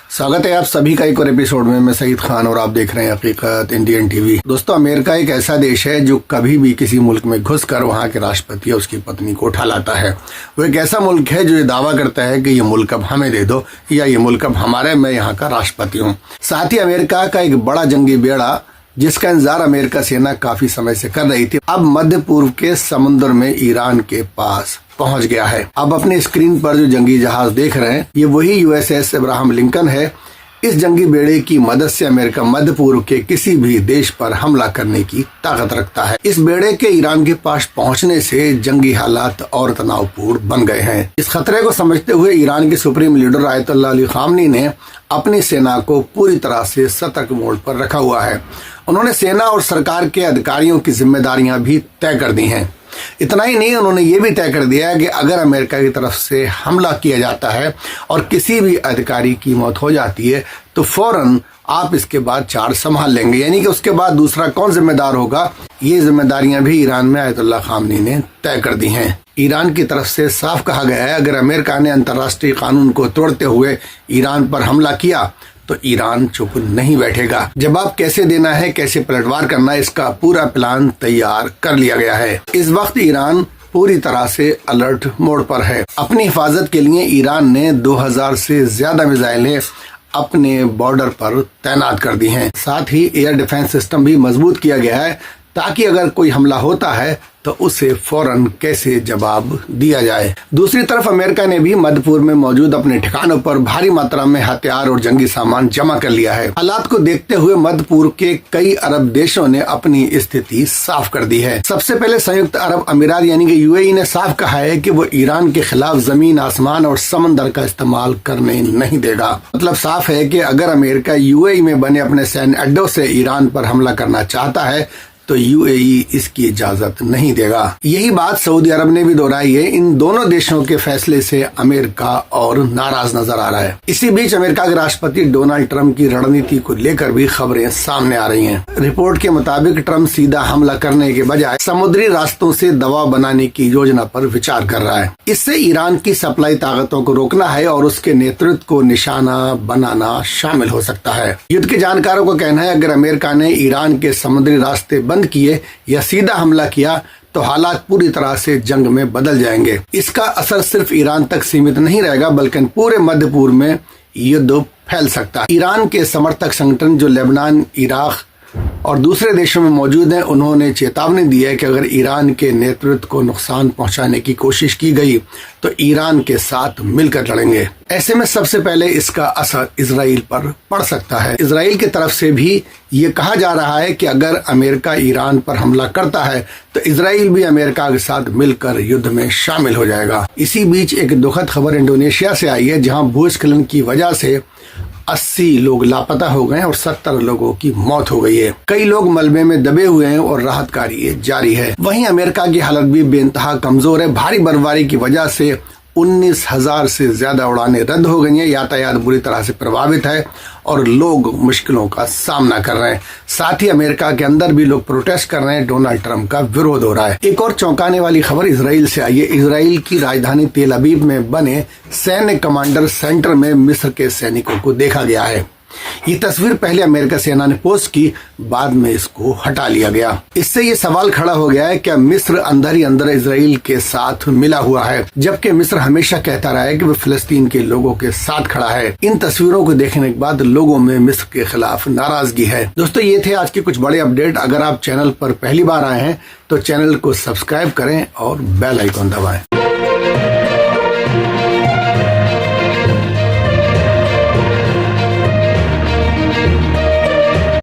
स्वागत है आप सभी का एक और एपिसोड में। मैं सईद खान और आप देख रहे हैं हकीकत इंडियन टीवी। दोस्तों, अमेरिका एक ऐसा देश है जो कभी भी किसी मुल्क में घुसकर वहां के राष्ट्रपति या उसकी पत्नी को उठा लाता है। वो एक ऐसा मुल्क है जो ये दावा करता है कि ये मुल्क अब हमें दे दो या ये मुल्क अब हमारे, मैं यहाँ का राष्ट्रपति हूँ। साथ ही अमेरिका का एक बड़ा जंगी बेड़ा जिसका इंतजार अमेरिका सेना काफी समय से कर रही थी, अब मध्य पूर्व के समुद्र में ईरान के पास पहुंच गया है। अब अपने स्क्रीन पर जो जंगी जहाज देख रहे हैं, ये वही यूएसएस अब्राहम लिंकन है। इस जंगी बेड़े की मदद से अमेरिका मध्य पूर्व के किसी भी देश पर हमला करने की ताकत रखता है। इस बेड़े के ईरान के पास पहुंचने से जंगी हालात और तनावपूर्ण बन गए हैं। इस खतरे को समझते हुए ईरान के सुप्रीम लीडर आयतुल्लाह अली खामनी ने अपनी सेना को पूरी तरह से सतर्क मोड पर रखा हुआ है। उन्होंने सेना और सरकार के अधिकारियों की जिम्मेदारियां भी तय कर दी हैं। इतना ही नहीं, उन्होंने ये भी तय कर दिया है कि अगर अमेरिका की तरफ से हमला किया जाता है और किसी भी अधिकारी की मौत हो जाती है तो फौरन आप इसके बाद चार्ज संभाल लेंगे, यानी कि उसके बाद दूसरा कौन जिम्मेदार होगा। ये जिम्मेदारियां भी ईरान में आयतुल्लाह खामनी ने तय कर दी हैं। ईरान की तरफ से साफ कहा गया है, अगर अमेरिका ने अंतर्राष्ट्रीय कानून को तोड़ते हुए ईरान पर हमला किया तो ईरान चुप नहीं बैठेगा। जवाब कैसे देना है, कैसे पलटवार करना है, इसका पूरा प्लान तैयार कर लिया गया है। इस वक्त ईरान पूरी तरह से अलर्ट मोड पर है। अपनी हिफाजत के लिए ईरान ने 2000 से ज्यादा मिसाइलें अपने बॉर्डर पर तैनात कर दी हैं। साथ ही एयर डिफेंस सिस्टम भी मजबूत किया गया है ताकि अगर कोई हमला होता है तो उसे फौरन कैसे जवाब दिया जाए। दूसरी तरफ अमेरिका ने भी मध्य पूर्व में मौजूद अपने ठिकानों पर भारी मात्रा में हथियार और जंगी सामान जमा कर लिया है। हालात को देखते हुए मध्य पूर्व के कई अरब देशों ने अपनी स्थिति साफ कर दी है। सबसे पहले संयुक्त अरब अमीरात यानी कि यूएई ने साफ कहा है कि वो ईरान के खिलाफ जमीन, आसमान और समंदर का इस्तेमाल करने नहीं देगा। मतलब साफ है कि अगर अमेरिका यूएई में बने अपने सैन्य अड्डों से ईरान पर हमला करना चाहता है तो यूएई इसकी इजाजत नहीं देगा। यही बात सऊदी अरब ने भी दोहराई है। इन दोनों देशों के फैसले से अमेरिका और नाराज नजर आ रहा है। इसी बीच अमेरिका के राष्ट्रपति डोनाल्ड ट्रंप की रणनीति को लेकर भी खबरें सामने आ रही हैं। रिपोर्ट के मुताबिक ट्रंप सीधा हमला करने के बजाय समुद्री रास्तों से दबाव बनाने की योजना पर विचार कर रहा है। इससे ईरान की सप्लाई ताकतों को रोकना है और उसके नेतृत्व को निशाना बनाना शामिल हो सकता है। युद्ध के जानकारों का कहना है, अगर अमेरिका ने ईरान के समुद्री रास्ते बंद किए या सीधा हमला किया तो हालात पूरी तरह से जंग में बदल जाएंगे। इसका असर सिर्फ ईरान तक सीमित नहीं रहेगा बल्कि पूरे मध्य पूर्व में युद्ध फैल सकता है। ईरान के समर्थक संगठन जो लेबनान, इराक और दूसरे देशों में मौजूद हैं, उन्होंने चेतावनी दी है कि अगर ईरान के नेतृत्व को नुकसान पहुंचाने की कोशिश की गई तो ईरान के साथ मिलकर लड़ेंगे। ऐसे में सबसे पहले इसका असर इजराइल पर पड़ सकता है। इजराइल की तरफ से भी ये कहा जा रहा है कि अगर अमेरिका ईरान पर हमला करता है तो इजराइल भी अमेरिका के साथ मिलकर युद्ध में शामिल हो जाएगा। इसी बीच एक दुखद खबर इंडोनेशिया से आई है, जहां भूस्खलन की वजह से 80 लोग लापता हो गए और 70 लोगों की मौत हो गई है। कई लोग मलबे में दबे हुए हैं और राहत कार्य जारी है। वहीं अमेरिका की हालत भी बेइंतहा कमजोर है। भारी बर्फबारी की वजह से 19,000 से ज्यादा उड़ानें रद्द हो गई हैं। यातायात बुरी तरह से प्रभावित है और लोग मुश्किलों का सामना कर रहे हैं। साथ ही अमेरिका के अंदर भी लोग प्रोटेस्ट कर रहे हैं। डोनाल्ड ट्रंप का विरोध हो रहा है। एक और चौंकाने वाली खबर इजराइल से आई है। इजराइल की राजधानी तेल अवीव में बने सैन्य कमांडर सेंटर में मिस्र के सैनिकों को देखा गया है। ये तस्वीर पहले अमेरिका सेना ने पोस्ट की, बाद में इसको हटा लिया गया। इससे ये सवाल खड़ा हो गया है कि मिस्र अंदर ही अंदर इजराइल के साथ मिला हुआ है, जबकि मिस्र हमेशा कहता रहा है कि वो फिलिस्तीन के लोगों के साथ खड़ा है। इन तस्वीरों को देखने के बाद लोगों में मिस्र के खिलाफ नाराजगी है। दोस्तों, ये थे आज के कुछ बड़े अपडेट। अगर आप चैनल पर पहली बार आए हैं तो चैनल को सब्सक्राइब करें और बेल आइकॉन दबाएं।